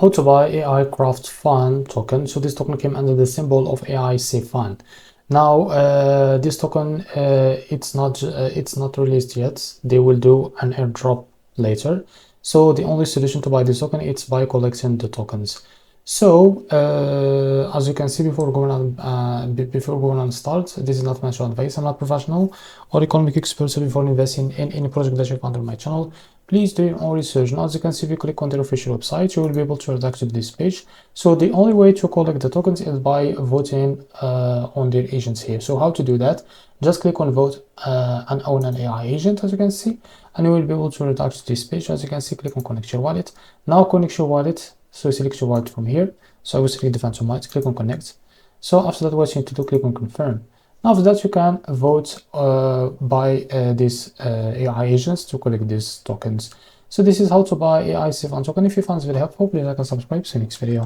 How to buy aicraftfun token. So this token came under the symbol of aicfun. Now this token it's not released yet. They will do an airdrop later. So the only solution to buy this token is by collecting the tokens. So as you can see, before going on start, this is not financial advice. I'm not professional or economic expert. So before investing in any project that you find on my channel, please do your own research. Now, as you can see, if you click on their official website, you will be able to redirect to this page. So the only way to collect the tokens is by voting on their agents here. So how to do that? Just click on vote and own an AI agent, as you can see, and you will be able to redirect to this page. As you can see, click on connect your wallet. Now connect your wallet. So select your wallet from here. So I will select the Phantom Wallet, click on connect. So after that, what you need to do, click on confirm. Now after that, you can vote by these AI agents to collect these tokens. So this is how to buy aicfun token. If you found this very helpful, please like and subscribe. See you next video.